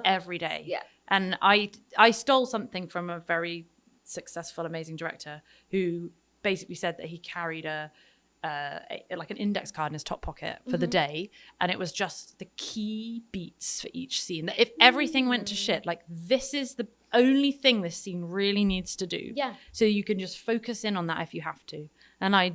every day. Yeah. And I stole something from a very successful, amazing director who basically said that he carried like an index card in his top pocket for the day, and it was just the key beats for each scene. That if everything went to shit, like, this is the only thing this scene really needs to do. Yeah. So you can just focus in on that if you have to. And I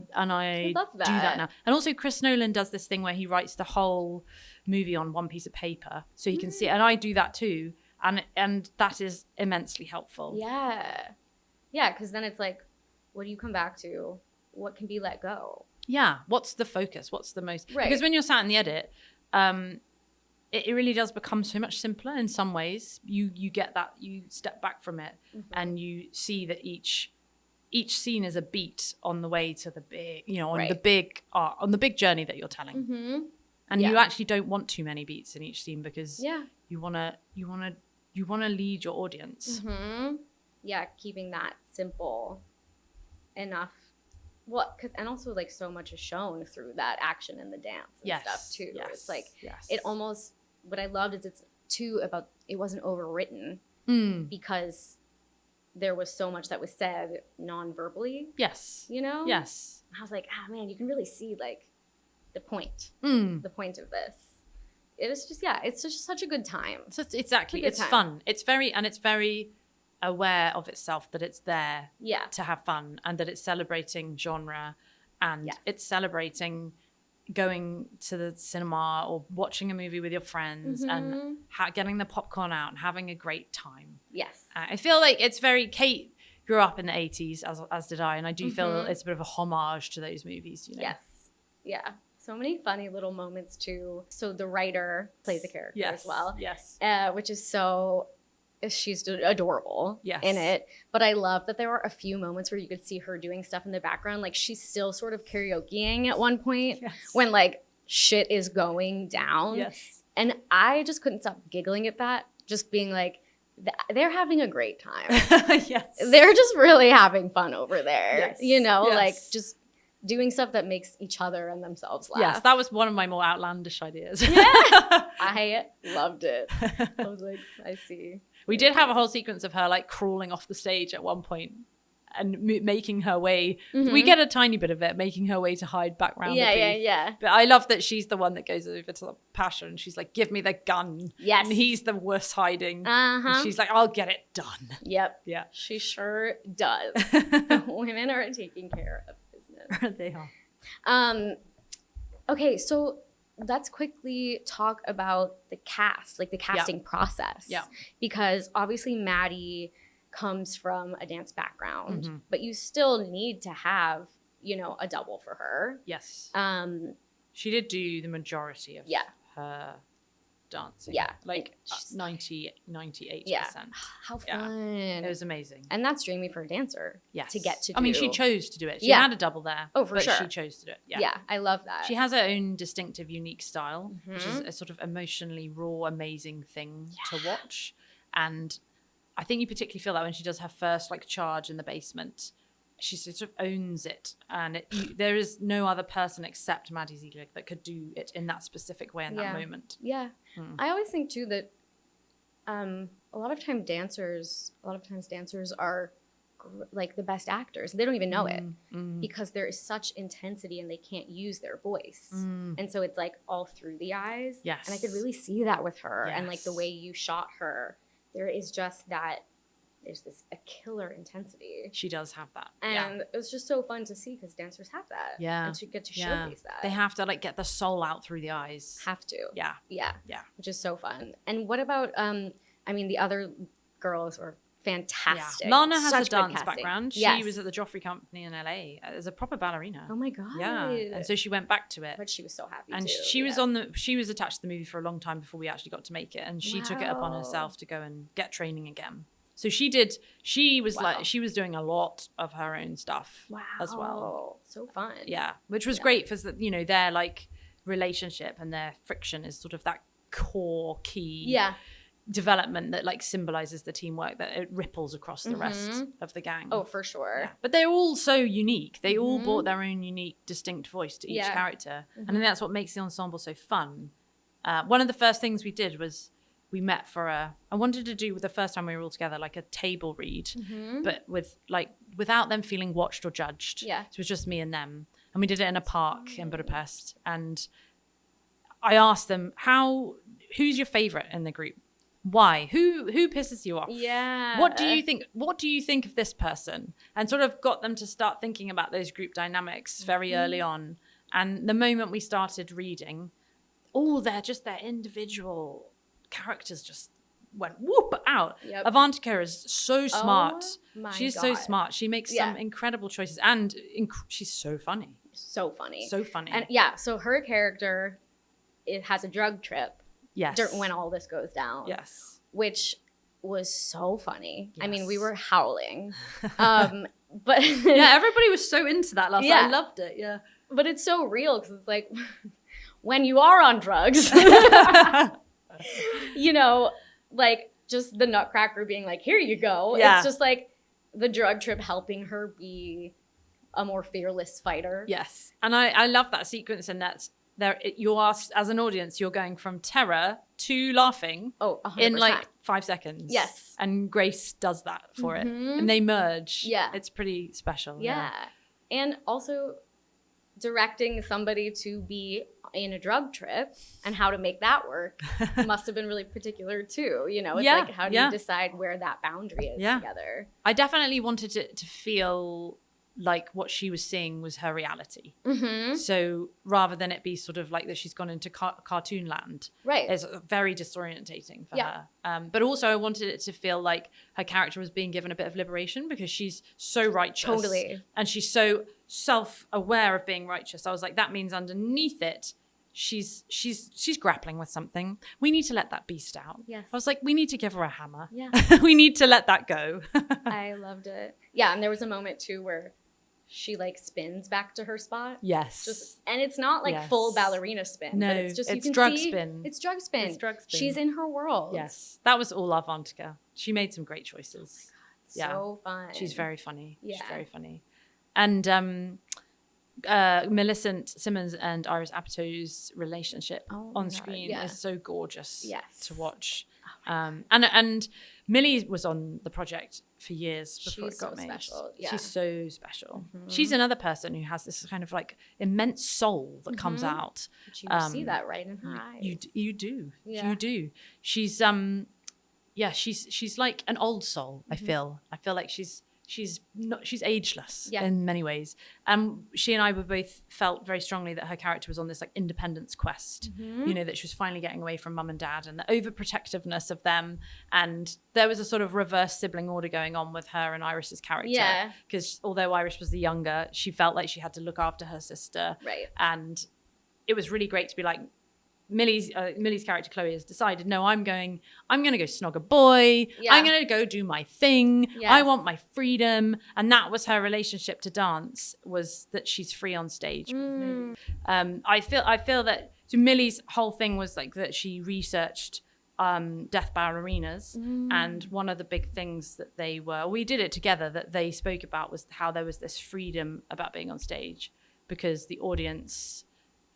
love that. do that now. And also Chris Nolan does this thing where he writes the whole movie on one piece of paper so he can see it. And I do that too. And that is immensely helpful. Yeah. Yeah, because then it's like, what do you come back to? What can be let go? Yeah. What's the focus? What's the most... Right. Because when you're sat in the edit, it really does become so much simpler in some ways. You get that, you step back from it and you see that each scene is a beat on the way to the big, you know, on the big art, on the big journey that you're telling. And you actually don't want too many beats in each scene, because you want to lead your audience. Yeah, keeping that simple enough. Well, and also like so much is shown through that action and the dance and stuff too. It's like it almost, what I loved is it's too about, it wasn't overwritten because there was so much that was said non-verbally. Yes. You know? Yes. I was like, man, you can really see like the point of this. It was just, it's just such a good time. So exactly. It's fun. It's very aware of itself, that it's there to have fun, and that it's celebrating genre, and it's celebrating going to the cinema or watching a movie with your friends and getting the popcorn out and having a great time. Yes. I feel like it's very... Kate grew up in the 80s, as did I, and I do feel it's a bit of a homage to those movies, you know? Yes. Yeah. So many funny little moments too. So the writer plays a character as well. Yes. Which is so... She's adorable in it. But I love that there were a few moments where you could see her doing stuff in the background. Like, she's still sort of karaokeing at one point when like shit is going down. Yes. And I just couldn't stop giggling at that. Just being like, they're having a great time. Yes. They're just really having fun over there. Yes. You know, like just doing stuff that makes each other and themselves laugh. Yes, that was one of my more outlandish ideas. Yeah. I loved it. I was like, I see. We did have a whole sequence of her like crawling off the stage at one point and making her way. We get a tiny bit of it, making her way to hide back around the booth. Yeah. But I love that she's the one that goes over to Pasha and she's like, give me the gun. Yes. And he's the worst hiding. And she's like, I'll get it done. Yep. Yeah. She sure does. Women are taking care of business. They are. Okay, so let's quickly talk about the cast, like the casting process. Yeah. Because obviously Maddie comes from a dance background, but you still need to have, you know, a double for her. Yes. She did do the majority of her dancing. Yeah. Like 98%. Yeah. How fun. Yeah. It was amazing. And that's dreamy for a dancer. Yes. To get to do. I mean, she chose to do it. She had a double there. Oh, for sure. But she chose to do it. Yeah. Yeah. I love that. She has her own distinctive, unique style, which is a sort of emotionally raw, amazing thing to watch. And I think you particularly feel that when she does her first like charge in the basement. She sort of owns it, and there is no other person except Maddie Ziegler that could do it in that specific way in that moment. Yeah, I always think too that a lot of times dancers are like the best actors. They don't even know it because there is such intensity and they can't use their voice. And so it's like all through the eyes. Yes. And I could really see that with her. Yes. And like the way you shot her, there is just that, there's this a killer intensity. She does have that. And it was just so fun to see because dancers have that. Yeah. And to get to showcase that. They have to like get the soul out through the eyes. Have to. Yeah. Yeah. Yeah. Which is so fun. And what about, I mean, the other girls were fantastic. Yeah. Lana has Such a good dance casting. background. Yes. She was at the Joffrey Company in LA as a proper ballerina. Oh my God. Yeah. And so she went back to it. But she was so happy And too. she was she was attached to the movie for a long time before we actually got to make it. And she took it upon herself to go and get training again. So she was like, she was doing a lot of her own stuff as well. So fun. Yeah. Which was great for, you know, their like relationship and their friction is sort of that core key development that like symbolizes the teamwork, that it ripples across the rest of the gang. Oh, for sure. Yeah. But they're all so unique. They all brought their own unique, distinct voice to each character. And I think that's what makes the ensemble so fun. One of the first things we did was we met for I wanted to do the first time we were all together, like a table read, but without them feeling watched or judged. Yeah. So it was just me and them. And we did it in a park in Budapest. And I asked them, who's your favorite in the group? Why? Who pisses you off? Yeah. What do you think of this person? And sort of got them to start thinking about those group dynamics very early on. And the moment we started reading, their individual characters just went whoop out. Yep. Avantika is so smart. She's so smart. She makes some incredible choices, and she's so funny. So funny. So funny. And so her character, it has a drug trip. Yes. When all this goes down. Yes. Which was so funny. Yes. I mean, we were howling. But everybody was so into that last night. I loved it. Yeah. But it's so real because it's like when you are on drugs, you know, like just the Nutcracker being like, here you go. Yeah. It's just like the drug trip helping her be a more fearless fighter. Yes. And I love that sequence, and that's you are, as an audience, you're going from terror to laughing 100%. in like 5 seconds. Yes. And Grace does that for it. And they merge. Yeah. It's pretty special. Yeah. And also directing somebody to be in a drug trip and how to make that work must have been really particular too. You know, it's like, how do you decide where that boundary is together? I definitely wanted it to feel like what she was seeing was her reality. So rather than it be sort of like that she's gone into cartoon land, it's very disorientating for her. But also I wanted it to feel like her character was being given a bit of liberation because she's so righteous. Totally. And she's so self-aware of being righteous. I was like, that means underneath it, she's grappling with something. We need to let that beast out. Yes. I was like, we need to give her a hammer. Yeah. We need to let that go. I loved it. Yeah, and there was a moment too where she like spins back to her spot. Yes. And it's not like full ballerina spin. No, but it's just, it's drug spin. It's drug spin. It's drug spin. She's in her world. Yes. That was all Avantika. She made some great choices. So fun. She's very funny. Yeah. She's very funny. And Millicent Simmons and Iris Apatow's relationship on screen is so gorgeous to watch. And Millie was on the project for years before it got made. Special. Yeah. She's so special. She's another person who has this kind of like immense soul that comes out. But you see that right in her eyes. You do. Yeah. You do. She's she's like an old soul. I feel like she's ageless in many ways. She and I both felt very strongly that her character was on this like independence quest, you know, that she was finally getting away from mum and dad and the overprotectiveness of them. And there was a sort of reverse sibling order going on with her and Iris's character. Yeah. Because although Iris was the younger, she felt like she had to look after her sister. Right. And it was really great to be like, Millie's character Chloe has decided, no, I'm going to go snog a boy. Yeah. I'm going to go do my thing. Yes. I want my freedom. And that was her relationship to dance, was that she's free on stage. I feel that so Millie's whole thing was like that she researched death ballerinas, and one of the big things that we did it together that they spoke about was how there was this freedom about being on stage because the audience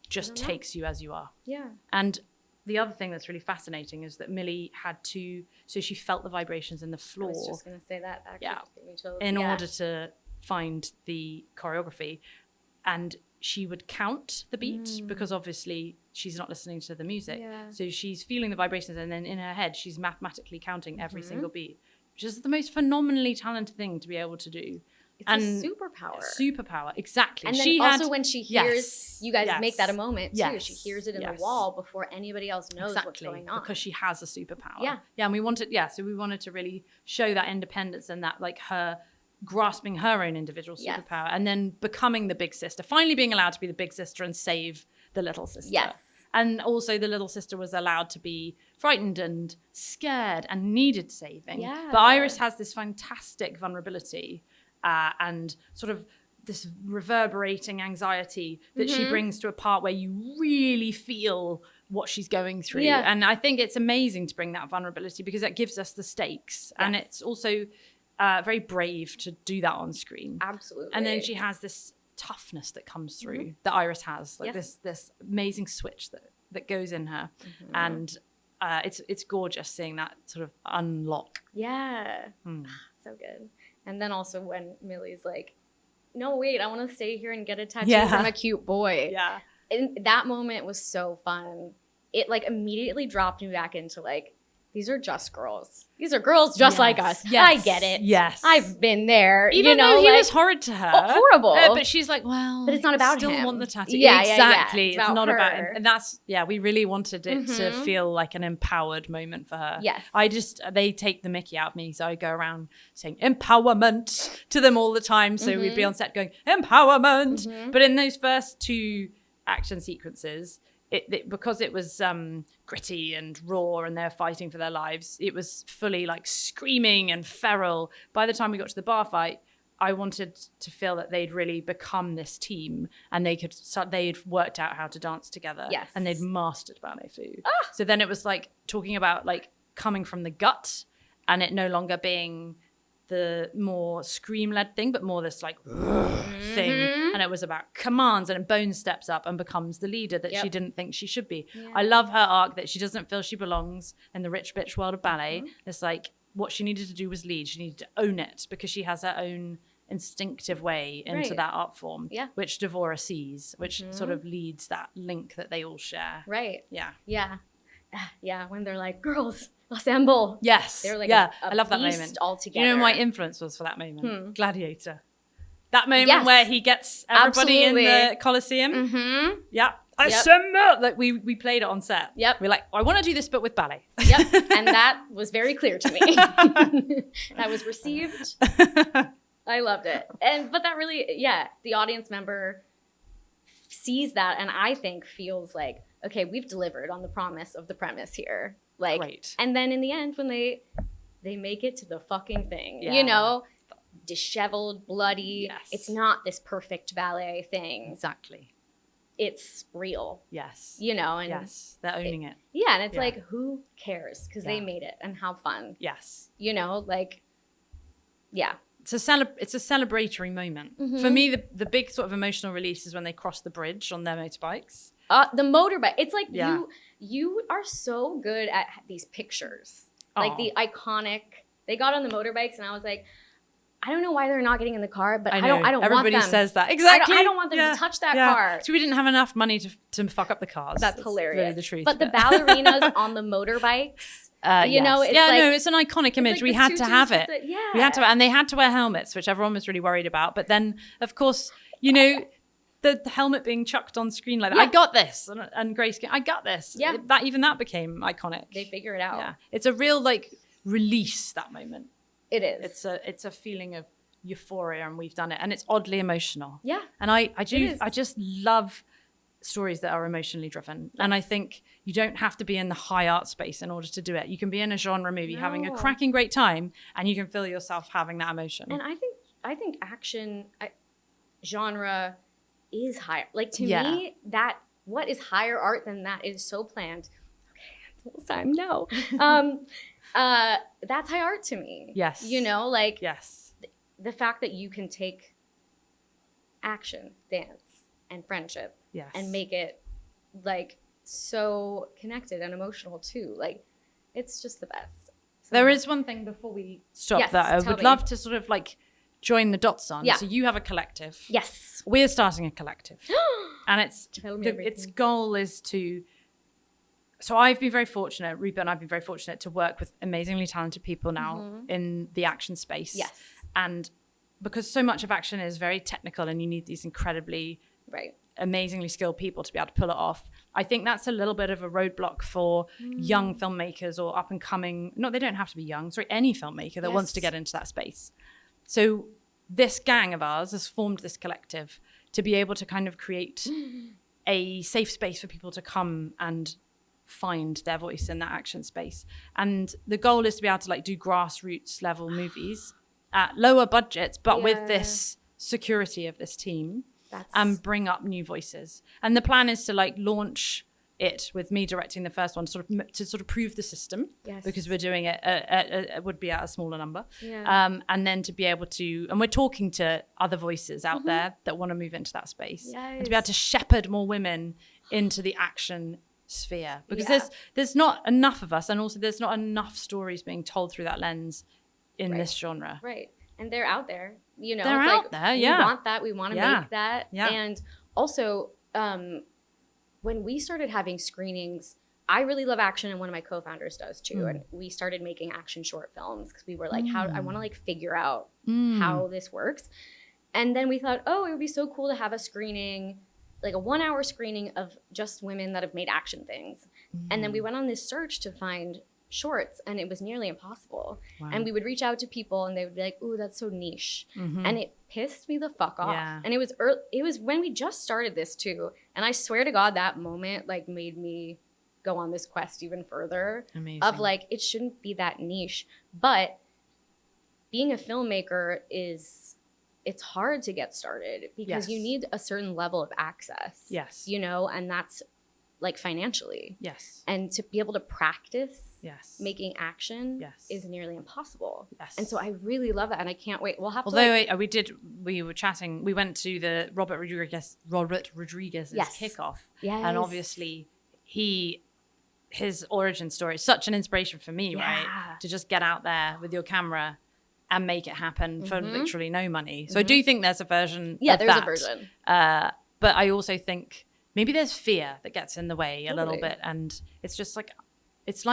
just takes you as you are. Yeah. And the other thing that's really fascinating is that Millie she felt the vibrations in the floor. I was just going to say that. Actually, yeah. In order to find the choreography. And she would count the beat because obviously she's not listening to the music. Yeah. So she's feeling the vibrations, and then in her head, she's mathematically counting every single beat, which is the most phenomenally talented thing to be able to do. It's a superpower. Superpower, exactly. And then when she hears, you guys make that a moment too. Yes. She hears it in the wall before anybody else knows what's going on. Because she has a superpower. Yeah. Yeah, and we wanted to really show that independence and that like her grasping her own individual superpower and then becoming the big sister, finally being allowed to be the big sister and save the little sister. Yes. And also the little sister was allowed to be frightened and scared and needed saving. Yeah. But Iris has this fantastic vulnerability and sort of this reverberating anxiety that she brings to a part where you really feel what she's going through. Yeah. And I think it's amazing to bring that vulnerability because that gives us the stakes. Yes. And it's also very brave to do that on screen. Absolutely. And then she has this toughness that comes through that Iris has, like this amazing switch that goes in her. And it's gorgeous seeing that sort of unlock. Yeah. So good. And then also when Millie's like, no, wait, I want to stay here and get a tattoo from a cute boy. Yeah. And that moment was so fun. It like immediately dropped me back into like, these are just girls. These are girls just like us. Yes. I get it. Yes. I've been there. Even though he was horrid to her. Horrible. But she's like, well, but it's not about still him. Want the tattoo. Yeah, exactly. Yeah. It's not her. about him. And that's, we really wanted it to feel like an empowered moment for her. Yes. They take the mickey out of me. So I go around saying empowerment to them all the time. So we'd be on set going, empowerment. But in those first two action sequences, because it was gritty and raw and they're fighting for their lives, it was fully like screaming and feral. By the time we got to the bar fight, I wanted to feel that they'd really become this team and they'd worked out how to dance together. Yes. And they'd mastered ballet food. So then it was like talking about like coming from the gut and it no longer being the more scream-led thing, but more this like thing. And it was about commands, and Bone steps up and becomes the leader that she didn't think she should be. Yeah. I love her arc that she doesn't feel she belongs in the rich bitch world of ballet. It's like what she needed to do was lead. She needed to own it because she has her own instinctive way into that art form, which Devora sees, which sort of leads that link that they all share. Right. Yeah. Yeah. Yeah. When they're like, girls, assemble. Yes. They're like I love that moment. Altogether. You know, my influence was for that moment. Gladiator. That moment where he gets everybody in the Colosseum. Yeah. Assemble. Like we played it on set. Yep. We're like, I want to do this, but with ballet. Yep. And that was very clear to me. That was received. I loved it. But that really, the audience member sees that and I think feels like, okay, we've delivered on the promise of the premise here. Like, Great. And then in the end, when they make it to the fucking thing, you know, disheveled, bloody. Yes. It's not this perfect ballet thing. Exactly. It's real. Yes. You know, and they're owning it. Yeah, and it's like, who cares? Because they made it, and how fun. Yes. You know, like, yeah. It's a celebratory moment. For me, the big sort of emotional release is when they cross the bridge on their motorbikes. The motorbike. It's like you are so good at these pictures. Like the iconic. They got on the motorbikes, and I was like, I don't know why they're not getting in the car, but I don't want them. Everybody says that. Exactly. I don't want them to touch that car. So we didn't have enough money to fuck up the cars. That's hilarious. Really the truth. But the ballerinas on the motorbikes, you know, it's it's an iconic image. like we the had to have it. We had to, and they had to wear helmets, which everyone was really worried about. But then, of course, you know, the helmet being chucked on screen like that. I got this, and Grace, I got this. Yeah, that became iconic. They figure it out. Yeah, it's a real like release, that moment. It is. It's a feeling of euphoria, and we've done it, and it's oddly emotional. Yeah, and I just love stories that are emotionally driven. And I think you don't have to be in the high art space in order to do it. You can be in a genre movie having a cracking great time, and you can feel yourself having that emotion. And I think action genre is higher. Like to me, that what is higher art than that is so planned. Okay, full time, no. That's high art to me. Yes. You know, like yes. The fact that you can take action, dance, and friendship and make it like so connected and emotional too. Like, it's just the best. So there is one thing before we stop Yes, that I tell would me. love to sort of like join the dots on. Yeah. So you have a collective. Yes. We're starting a collective. And Tell me its everything. goal is to, so I've been very fortunate, Rupert and I've been very fortunate to work with amazingly talented people now in the action space. Yes. And because so much of action is very technical and you need these incredibly Right. amazingly skilled people to be able to pull it off. I think that's a little bit of a roadblock for young filmmakers or up and coming, no, they don't have to be young, sorry, any filmmaker that wants to Yes. get into that space. So this gang of ours has formed this collective to be able to kind of create a safe space for people to come and find their voice in that action space. And the goal is to be able to like do grassroots level movies at lower budgets, but with this security of this team. And bring up new voices. And the plan is to like launch it with me directing the first one, to sort of prove the system. Yes. Because we're doing it, it would be at a smaller number. Yeah. And then to be able to, and we're talking to other voices out there that want to move into that space. And to be able to shepherd more women into the action sphere. Because there's not enough of us, and also there's not enough stories being told through that lens in this genre. Right. And they're out there, you know. They're it's out like, there, yeah. We want that. We want to make that. Yeah. And also, when we started having screenings, I really love action, and one of my co-founders does too. And we started making action short films because we were like, I want to like figure out how this works. And then we thought, oh, it would be so cool to have a screening, like a 1 hour screening of just women that have made action things. And then we went on this search to find shorts, and it was nearly impossible. And we would reach out to people and they would be like, ooh, that's so niche. And it pissed me the fuck off. And it was when we just started this too, and I swear to God, that moment like made me go on this quest even further. Amazing. Of like, it shouldn't be that niche. But being a filmmaker it's hard to get started because you need a certain level of access. Yes. You know, and that's like financially. Yes. And to be able to practice making action is nearly impossible. Yes. And so I really love that, and I can't wait. We'll have to. We were chatting. We went to the Robert Rodriguez's kickoff, and obviously his origin story is such an inspiration for me, right? To just get out there with your camera and make it happen for literally no money. So I do think there's a version. Yeah, of there's that. a version. But I also think maybe there's fear that gets in the way a little bit, and it's just like it's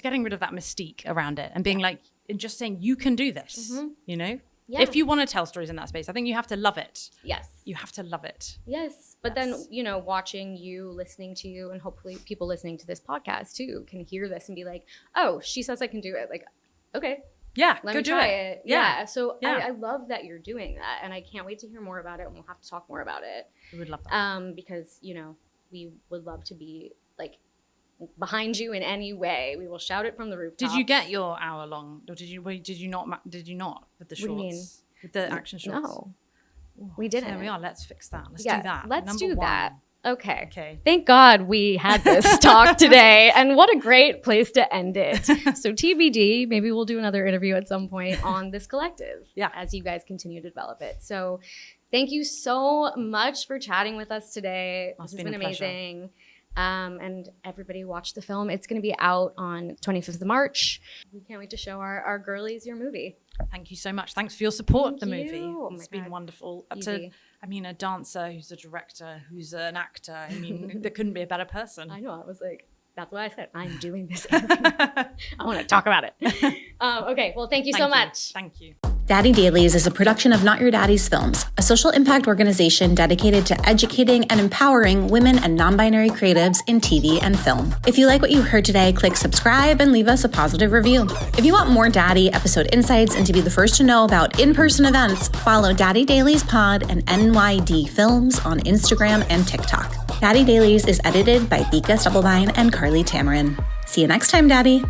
getting rid of that mystique around it and being like, and just saying you can do this, you know. Yeah. If you want to tell stories in that space, I think you have to love it. Yes. You have to love it. Yes. But then, you know, watching you, listening to you, and hopefully people listening to this podcast too can hear this and be like, oh, she says I can do it. Like, okay. Yeah, let go me do try it. it. Yeah. So I love that you're doing that. And I can't wait to hear more about it. And we'll have to talk more about it. We would love that. Because, you know, we would love to be like behind you in any way. We will shout it from the rooftop. Did you get your hour long, or did you not with the shorts? What do you mean? With the action shorts? No, we didn't. There we are. Let's fix that. Let's do that. Let's Number do one. that. Okay. Okay. Thank God we had this talk today, and what a great place to end it. So TBD, maybe we'll do another interview at some point on this collective as you guys continue to develop it. So thank you so much for chatting with us today. This has been amazing. And everybody watch the film. It's going to be out on 25th of March. We can't wait to show our girlies your movie. Thank you so much. Thanks for your support. Thank the you. movie. Oh It's my been God. wonderful. Easy. A dancer who's a director, who's an actor. I mean, there couldn't be a better person. I know. I was like, that's why I said I'm doing this interview. I want to talk about it. Okay. Well, thank you so much. Thank you. Daddy Dailies is a production of Not Your Daddy's Films, a social impact organization dedicated to educating and empowering women and non-binary creatives in TV and film. If you like what you heard today, click subscribe and leave us a positive review. If you want more Daddy episode insights and to be the first to know about in-person events, follow Daddy Dailies Pod and NYD Films on Instagram and TikTok. Daddy Dailies is edited by Vika Stubblebine and Carly Tamarin. See you next time, Daddy.